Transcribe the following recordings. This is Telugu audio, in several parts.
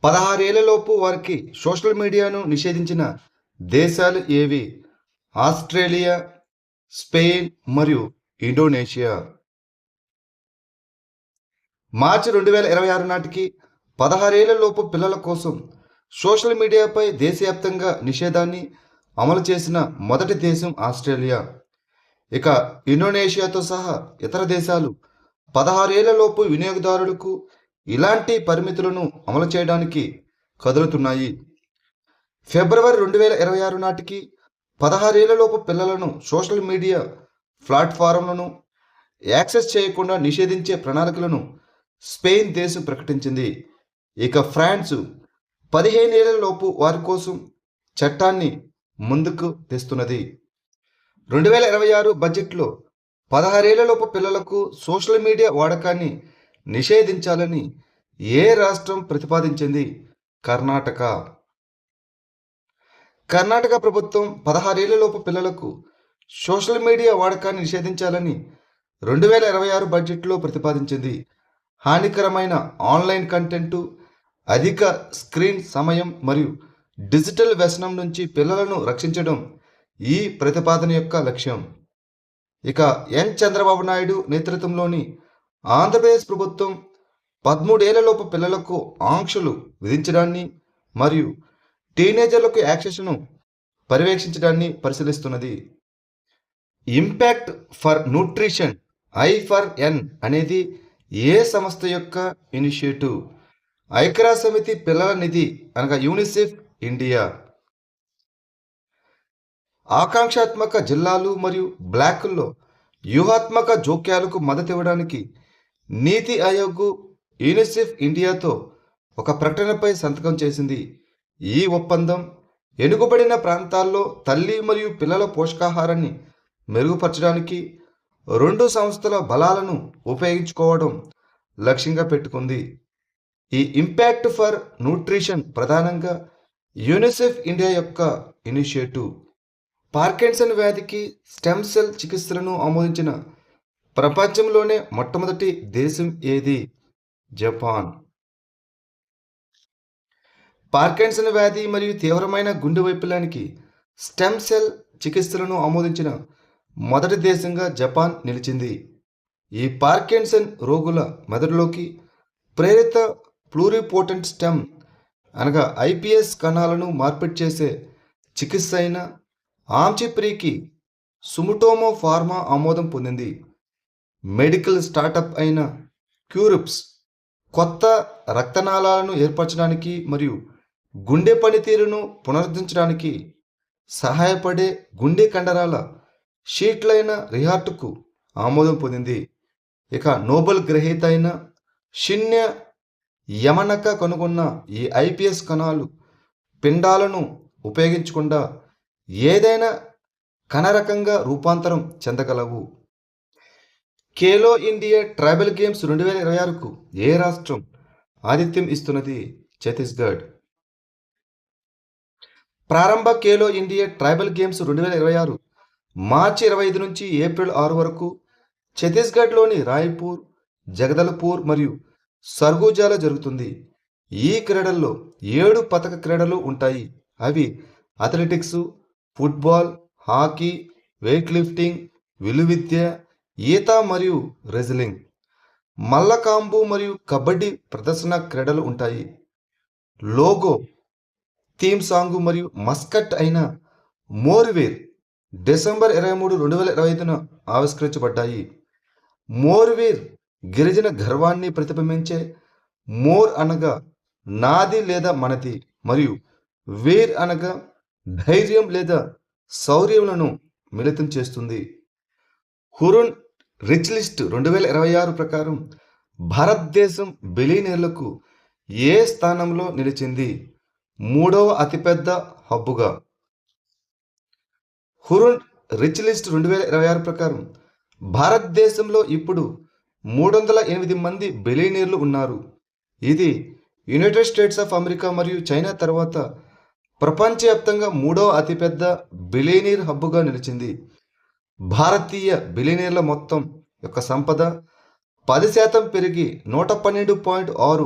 16 ఏళ్లలోపు వారికి సోషల్ మీడియాను నిషేధించిన దేశాలు ఏవి? ఆస్ట్రేలియా, స్పెయిన్ మరియు ఇండోనేషియా. మార్చి 2026 నాటికి 16 ఏళ్లలోపు పిల్లల కోసం సోషల్ మీడియాపై దేశవ్యాప్తంగా నిషేధాన్ని అమలు చేసిన మొదటి దేశం ఆస్ట్రేలియా. ఇక ఇండోనేషియాతో సహా ఇతర దేశాలు 16 ఏళ్లలోపు వినియోగదారులకు ఇలాంటి పరిమితులను అమలు చేయడానికి కదులుతున్నాయి. ఫిబ్రవరి 2026 నాటికి 16 ఏళ్లలోపు పిల్లలను సోషల్ మీడియా ప్లాట్ఫారంలను యాక్సెస్ చేయకుండా నిషేధించే ప్రణాళికలను స్పెయిన్ దేశం ప్రకటించింది. ఇక ఫ్రాన్స్ 15 ఏళ్లలోపు వారి కోసం చట్టాన్ని ముందుకు తెస్తున్నది. 2026 బడ్జెట్లో 16 ఏళ్లలోపు పిల్లలకు సోషల్ మీడియా వాడకాన్ని నిషేధించాలని ఏ రాష్ట్రం ప్రతిపాదించింది? కర్ణాటక. కర్ణాటక ప్రభుత్వం 16 ఏళ్లలోపు పిల్లలకు సోషల్ మీడియా వాడకాన్ని నిషేధించాలని 2026 బడ్జెట్లో ప్రతిపాదించింది. హానికరమైన ఆన్లైన్ కంటెంటు, అధిక స్క్రీన్ సమయం మరియు డిజిటల్ వ్యసనం నుంచి పిల్లలను రక్షించడం ఈ ప్రతిపాదన యొక్క లక్ష్యం. ఇక చంద్రబాబు నాయుడు నేతృత్వంలోని ఆంధ్రప్రదేశ్ ప్రభుత్వం 13 ఏళ్లలోపు పిల్లలకు ఆంక్షలు విధించడాన్ని మరియు టీనేజర్లకు యాక్సెస్ను పర్యవేక్షించడాన్ని పరిశీలిస్తున్నది. ఇంపాక్ట్ ఫర్ న్యూట్రిషన్ I4N అనేది ఏ సంస్థ యొక్క ఇనిషియేటివ్? ఐక్యరాజ్య సమితి పిల్లల నిధి అనగా యూనిసెఫ్ ఇండియా. ఆకాంక్షాత్మక జిల్లాలు మరియు బ్లాకుల్లో వ్యూహాత్మక జోక్యాలకు మద్దతు ఇవ్వడానికి నీతి ఆయోగ్ యూనిసెఫ్ ఇండియాతో ఒక ప్రకటనపై సంతకం చేసింది. ఈ ఒప్పందం వెనుకబడిన ప్రాంతాల్లో తల్లి మరియు పిల్లల పోషకాహారాన్ని మెరుగుపరచడానికి రెండు సంస్థల బలాలను ఉపయోగించుకోవడం లక్ష్యంగా పెట్టుకుంది. ఈ ఇంపాక్ట్ ఫర్ న్యూట్రిషన్ ప్రధానంగా యూనిసెఫ్ ఇండియా యొక్క ఇనిషియేటివ్. పార్కిన్సన్ వ్యాధికి స్టెమ్ సెల్ చికిత్సలను ఆమోదించిన ప్రపంచంలోనే మొట్టమొదటి దేశం ఏది? జపాన్. పార్కిన్సన్ వ్యాధి మరియు తీవ్రమైన గుండె వైఫల్యానికి స్టెమ్ సెల్ చికిత్సలను ఆమోదించిన మొదటి దేశంగా జపాన్ నిలిచింది. ఈ పార్కిన్సన్ రోగుల మెదడులోకి ప్రేరిత ప్లూరిపోటెంట్ స్టెమ్ అనగా iPS కణాలను మార్పిడి చేసే చికిత్స అయిన ఆమ్చిప్రీకి సుముటోమో ఫార్మా ఆమోదం పొందింది. మెడికల్ స్టార్టప్ అయిన క్యూరిప్స్ కొత్త రక్తనాళాలను ఏర్పరచడానికి మరియు గుండె పనితీరును పునరుద్ధరించడానికి సహాయపడే గుండె కండరాల షీట్లైన రిహార్ట్కు ఆమోదం పొందింది. ఇక నోబెల్ గ్రహీత అయిన షిన్య యమనక కనుగొన్న ఈ iPS కణాలు పిండాలను ఉపయోగించకుండా ఏదైనా కణరకంగా రూపాంతరం చెందగలవు. ఖేలో ఇండియా ట్రైబల్ గేమ్స్ 2026కు ఏ రాష్ట్రం ఆతిథ్యం ఇస్తున్నది? ఛత్తీస్గఢ్. ప్రారంభ ఖేలో ఇండియా ట్రైబల్ గేమ్స్ 2026 మార్చి 25 నుంచి ఏప్రిల్ 6 వరకు ఛత్తీస్గఢ్లోని రాయ్పూర్, జగదల్పూర్ మరియు సర్గుజాలో జరుగుతుంది. ఈ క్రీడల్లో 7 పతక క్రీడలు ఉంటాయి. అవి athletics, football, hockey, weight lifting, విలువిద్య, ఈత మరియు రెజ్లింగ్, మల్లకాంబు మరియు కబడ్డీ ప్రదర్శన క్రీడలు ఉంటాయి. లోగో, థీమ్ సాంగ్ మరియు మస్కట్ అయిన మోర్వేర్ డిసెంబర్ 23, 2025న ఆవిష్కరించబడ్డాయి. మోర్వేర్ గిరిజన గర్వాన్ని ప్రతిబింబించే మోర్ అనగా నాది లేదా మనది మరియు వేర్ అనగా ధైర్యం లేదా శౌర్యములను మిళితం చేస్తుంది. హురున్ రిచ్ లిస్ట్ 2026 ప్రకారం భారతదేశం బిలియనీర్లకు ఏ స్థానంలో నిలిచింది? 3వ అతిపెద్ద హబ్బుగా. హురున్ రిచ్ లిస్ట్ 2026 ప్రకారం భారతదేశంలో ఇప్పుడు 308 మంది బిలియనీర్లు ఉన్నారు. ఇది యునైటెడ్ స్టేట్స్ ఆఫ్ అమెరికా మరియు చైనా తర్వాత ప్రపంచవ్యాప్తంగా 3వ అతిపెద్ద బిలియనీర్ హబ్బుగా నిలిచింది. భారతీయ బిలియనీర్ల మొత్తం యొక్క సంపద 10% పెరిగి 112.6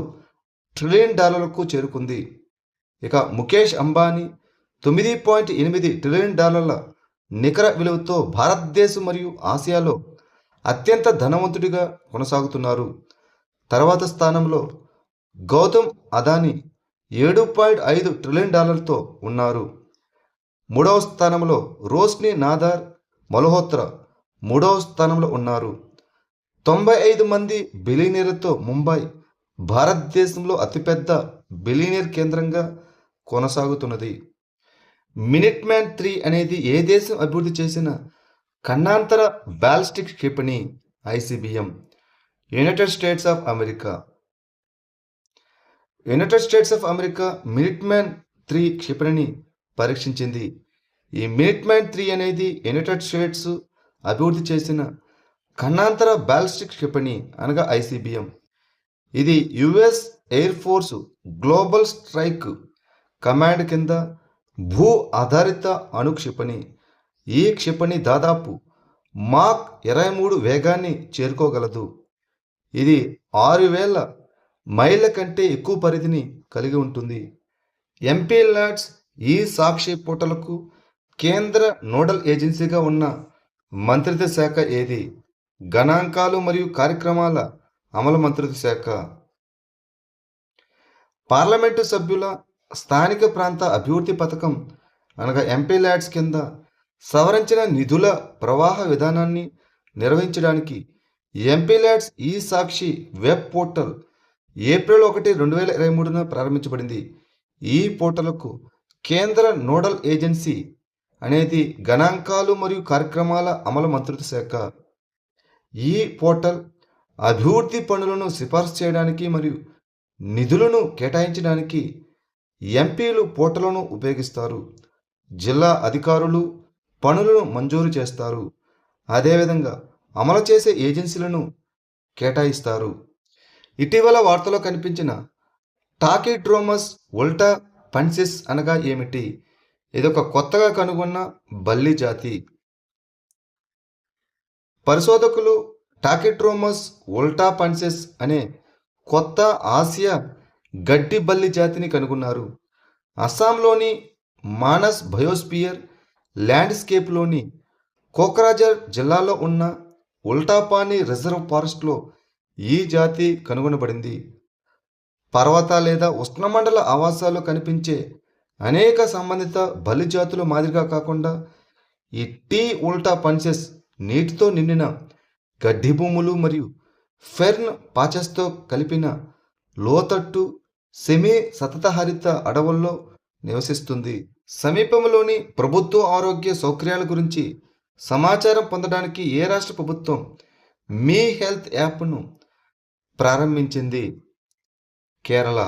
ట్రిలియన్ డాలర్లకు చేరుకుంది. ఇక ముఖేష్ అంబానీ 9.8 ట్రిలియన్ డాలర్ల నికర విలువతో భారతదేశం మరియు ఆసియాలో అత్యంత ధనవంతుడిగా కొనసాగుతున్నారు. తర్వాత స్థానంలో గౌతమ్ అదానీ 7.5 ట్రిలియన్ డాలర్లతో ఉన్నారు. మూడవ స్థానంలో రోష్ని నాదార్ మల్హోత్రా మూడవ స్థానంలో ఉన్నారు. 95 మంది బిలియనీర్లతో ముంబై భారతదేశంలో అతిపెద్ద బిలియనీర్ కేంద్రంగా కొనసాగుతున్నది. మినిట్ మ్యాన్ 3 అనేది ఏ దేశం అభివృద్ధి చేసిన ఖండాంతర బాలిస్టిక్ క్షిపణి? ICBM, United States of America. United States of America Minuteman 3 క్షిపణిని పరీక్షించింది. ఈ మినిట్ మ్యాన్ 3 అనేది యునైటెడ్ స్టేట్స్ అభివృద్ధి చేసిన ఖండాంతర బాలిస్టిక్ క్షిపణి అనగా ఐసిబిఎం. ఇది US air force global strike command కింద భూ ఆధారిత అణు క్షిపణి. ఈ క్షిపణి దాదాపు మాక్ 23 వేగాన్ని చేరుకోగలదు. ఇది 6000 మైళ్ళ కంటే ఎక్కువ పరిధిని కలిగి ఉంటుంది. ఎంపీలాట్స్ ఈ సాక్షి పోర్టల్కు కేంద్ర నోడల్ ఏజెన్సీగా ఉన్న మంత్రిత్వ శాఖ ఏది? గణాంకాలు మరియు కార్యక్రమాల అమలు మంత్రిత్వ శాఖ. పార్లమెంటు సభ్యుల స్థానిక ప్రాంత అభివృద్ధి పథకం అనగా ఎంపీలాట్స్ కింద సవరించిన నిధుల ప్రవాహ విధానాన్ని నిర్వహించడానికి ఎంపీలాట్స్ ఈ సాక్షి వెబ్ పోర్టల్ ఏప్రిల్ 1, 2023న ప్రారంభించబడింది. ఈ పోర్టల్కు కేంద్ర నోడల్ ఏజెన్సీ అనేది గణాంకాలు మరియు కార్యక్రమాల అమలు మంత్రిత్వ శాఖ. ఈ పోర్టల్ అభివృద్ధి పనులను సిఫార్సు చేయడానికి మరియు నిధులను కేటాయించడానికి ఎంపీలు పోర్టల్ను ఉపయోగిస్తారు. జిల్లా అధికారులు పనులను మంజూరు చేస్తారు. అదేవిధంగా అమలు చేసే ఏజెన్సీలను కేటాయిస్తారు. ఇటీవల వార్తలో కనిపించిన టాకిడ్రోమస్ ఉల్టా పన్సిస్ అనగా ఏమిటి? ఇదొక కొత్తగా కనుగొన్న బల్లి జాతి. పరిశోధకులు టాకిడ్రోమస్ ఉల్టా పన్సిస్ అనే కొత్త ఆసియా గడ్డి బల్లి జాతిని కనుగొన్నారు. అస్సాంలోని మానస్ బయోస్పియర్ ల్యాండ్స్కేప్లోని కోక్రాజార్ జిల్లాలో ఉన్న ఉల్టాపాని రిజర్వ్ ఫారెస్ట్లో ఈ జాతి కనుగొనబడింది. పర్వత లేదా ఉష్ణమండల ఆవాసాల్లో కనిపించే అనేక సంబంధిత బల్లి జాతుల మాదిరిగా కాకుండా ఈ టీ ఉల్టా పన్సెస్ నీటితో నిండిన గడ్డి భూములు మరియు ఫెర్న్ పాచెస్తో కలిపిన లోతట్టు సెమీ సతతహరిత అడవుల్లో నివసిస్తుంది. సమీపంలోని ప్రభుత్వ ఆరోగ్య సౌకర్యాల గురించి సమాచారం పొందడానికి ఏ రాష్ట్ర ప్రభుత్వం మీ హెల్త్ యాప్ను ప్రారంభించింది? కేరళ.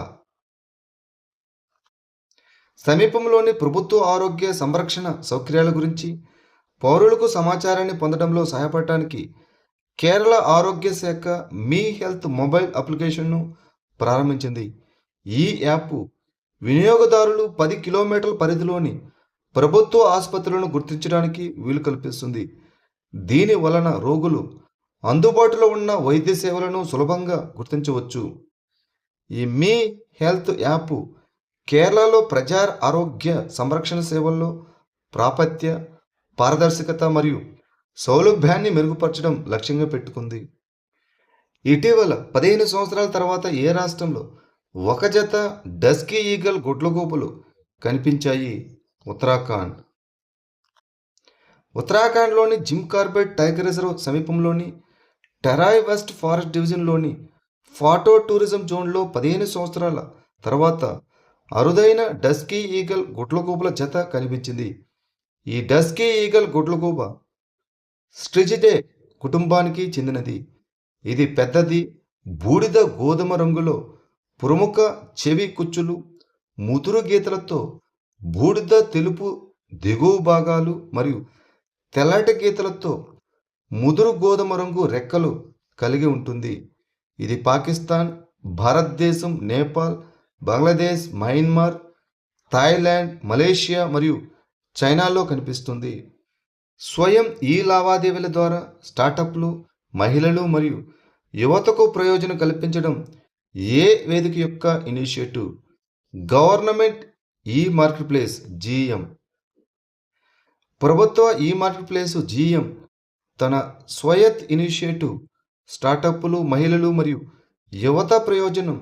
సమీపంలోని ప్రభుత్వ ఆరోగ్య సంరక్షణ సౌకర్యాల గురించి పౌరులకు సమాచారాన్ని పొందడంలో సహాయపడటానికి కేరళ ఆరోగ్య శాఖ మీ హెల్త్ మొబైల్ అప్లికేషన్ను ప్రారంభించింది. ఈ యాప్ వినియోగదారులు 10 కిలోమీటర్ల పరిధిలోని ప్రభుత్వ ఆసుపత్రులను గుర్తించడానికి వీలు కల్పిస్తుంది. దీని వలన రోగులు అందుబాటులో ఉన్న వైద్య సేవలను సులభంగా గుర్తించవచ్చు. ఈ మీ హెల్త్ యాప్ కేరళలో ప్రజా ఆరోగ్య సంరక్షణ సేవల్లో ప్రాప్యత, పారదర్శకత మరియు సౌలభ్యాన్ని మెరుగుపరచడం లక్ష్యంగా పెట్టుకుంది. ఇటీవల 15 సంవత్సరాల తర్వాత ఏ రాష్ట్రంలో ఒక జత డస్కీ ఈగల్ గుడ్లగూబలు కనిపించాయి? ఉత్తరాఖండ్. ఉత్తరాఖండ్లోని జిమ్ కార్బెట్ టైగర్ రిజర్వ్ సమీపంలోని టెరాయ్ వెస్ట్ ఫారెస్ట్ డివిజన్లోని ఫాటో టూరిజం జోన్లో 15 సంవత్సరాల తర్వాత అరుదైన డస్కీ ఈగల్ గుడ్లగూబల జత కనిపించింది. ఈ డస్కీ ఈగల్ గుడ్లగూబ స్ట్రిజిడే కుటుంబానికి చెందినది. ఇది పెద్దది, బూడిద గోధుమ రంగులో ప్రముఖ చెవి కుచ్చులు, ముదురు గీతలతో బూడిద తెలుపు దిగువ భాగాలు మరియు తెల్లటి గీతలతో ముదురు గోధుమ రంగు రెక్కలు కలిగి ఉంటుంది. ఇది పాకిస్తాన్, భారతదేశం, Nepal, Bangladesh, Myanmar, Thailand, Malaysia మరియు చైనాలో కనిపిస్తుంది. స్వయం ఈ లావాదేవీల ద్వారా స్టార్టప్లు, మహిళలు మరియు యువతకు ప్రయోజనం కల్పించడం ఏ వేదిక యొక్క ఇనిషియేటివ్? గవర్నమెంట్ ఈ మార్కెట్ ప్లేస్ జీఎం. ప్రభుత్వ ఈ మార్కెట్ ప్లేస్ జీఎం తన స్వయత్ ఇనిషియేటివ్ స్టార్టప్లు, మహిళలు మరియు యువత ప్రయోజనం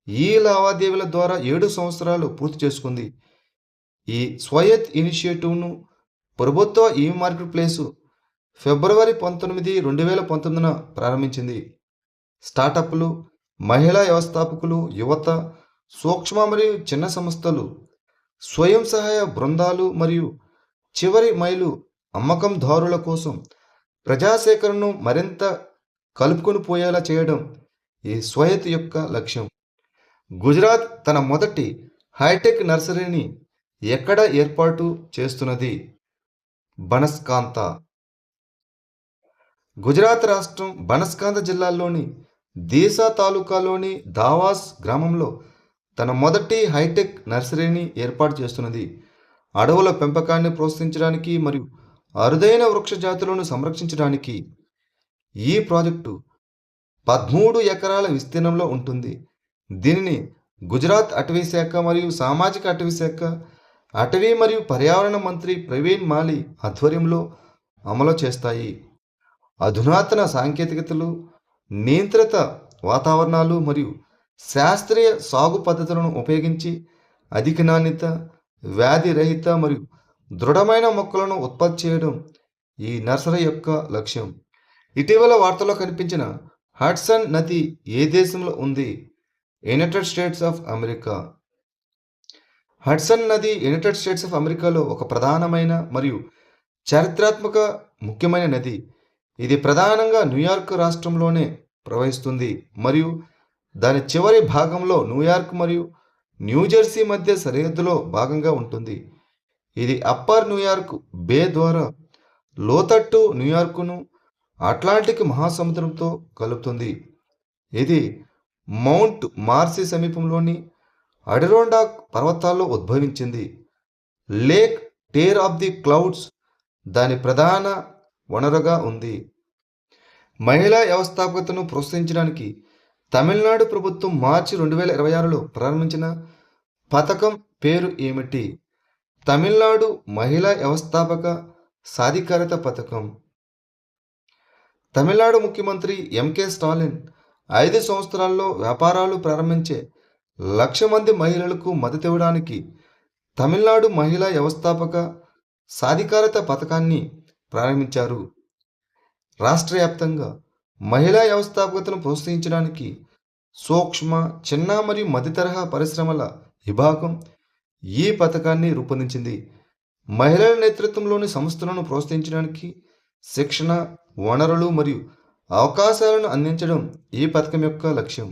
ఈ లావాదేవీల ద్వారా 7 సంవత్సరాలు పూర్తి చేసుకుంది. ఈ స్వయత్ ఇనిషియేటివ్ను ప్రభుత్వ ఈ మార్కెట్ ప్లేసు ఫిబ్రవరి 19, 2019న ప్రారంభించింది. స్టార్టప్లు, మహిళా వ్యవస్థాపకులు, యువత, సూక్ష్మ మరియు చిన్న సంస్థలు, స్వయం సహాయ బృందాలు మరియు చివరి మైలు అమ్మకందారుల కోసం ప్రజాసేకరణను మరింత కలుపుకొని పోయేలా చేయడం ఈ స్వయత్ యొక్క లక్ష్యం. గుజరాత్ తన మొదటి హైటెక్ నర్సరీని ఎక్కడ ఏర్పాటు చేస్తున్నది? బనస్కాంత. గుజరాత్ రాష్ట్రం బనస్కాంత జిల్లాలోని దీసా తాలూకాలోని దావాస్ గ్రామంలో తన మొదటి హైటెక్ నర్సరీని ఏర్పాటు చేస్తున్నది. అడవుల పెంపకాన్ని ప్రోత్సహించడానికి మరియు అరుదైన వృక్ష జాతులను సంరక్షించడానికి ఈ ప్రాజెక్టు 13 ఎకరాల విస్తీర్ణంలో ఉంటుంది. దీనిని గుజరాత్ అటవీ శాఖ మరియు సామాజిక అటవీ శాఖ, అటవీ మరియు పర్యావరణ మంత్రి ప్రవీణ్ మాలి ఆధ్వర్యంలో అమలు చేస్తాయి. అధునాతన సాంకేతికతలు, నియంత్రిత వాతావరణాలు మరియు శాస్త్రీయ సాగు పద్ధతులను ఉపయోగించి అధిక నాణ్యత, వ్యాధి రహిత మరియు దృఢమైన మొక్కలను ఉత్పత్తి చేయడం ఈ నర్సరీ యొక్క లక్ష్యం. ఇటీవల వార్తల్లో కనిపించిన హడ్సన్ నది ఏ దేశంలో ఉంది? United States of America. Hudson నది యునైటెడ్ స్టేట్స్ ఆఫ్ అమెరికాలో ఒక ప్రధానమైన మరియు చారిత్రాత్మక ముఖ్యమైన నది. ఇది ప్రధానంగా న్యూయార్క్ రాష్ట్రంలోనే ప్రవహిస్తుంది మరియు దాని చివరి భాగంలో న్యూయార్క్ మరియు న్యూజెర్సీ మధ్య సరిహద్దులో భాగంగా ఉంటుంది. ఇది అప్పర్ న్యూయార్క్ బే ద్వారా లోతట్టు న్యూయార్కును అట్లాంటిక్ మహాసముద్రంతో కలుపుతుంది. ఇది మౌంట్ మార్సీ సమీపంలోని అడిరోండాక్ పర్వతాల్లో ఉద్భవించింది. Lake tear of the clouds దాని ప్రధాన వనరుగా ఉంది. మహిళా వ్యవస్థాపకతను ప్రోత్సహించడానికి తమిళనాడు ప్రభుత్వం మార్చి 2026లో ప్రారంభించిన పథకం పేరు ఏమిటి? తమిళనాడు మహిళా వ్యవస్థాపక సాధికారత పథకం. తమిళనాడు ముఖ్యమంత్రి ఎంకే స్టాలిన్ 5 సంవత్సరాల్లో వ్యాపారాలు ప్రారంభించే 1,00,000 మంది మహిళలకు మద్దతు ఇవ్వడానికి తమిళనాడు మహిళా వ్యవస్థాపక సాధికారత పథకాన్ని ప్రారంభించారు. రాష్ట్ర వ్యాప్తంగా మహిళా వ్యవస్థాపకతను ప్రోత్సహించడానికి సూక్ష్మ, చిన్న మరియు మధ్యతరహా పరిశ్రమల విభాగం ఈ పథకాన్ని రూపొందించింది. మహిళల నేతృత్వంలోని సంస్థలను ప్రోత్సహించడానికి శిక్షణ, వనరులు మరియు అవకాశాలను అందించడం ఈ పథకం యొక్క లక్ష్యం.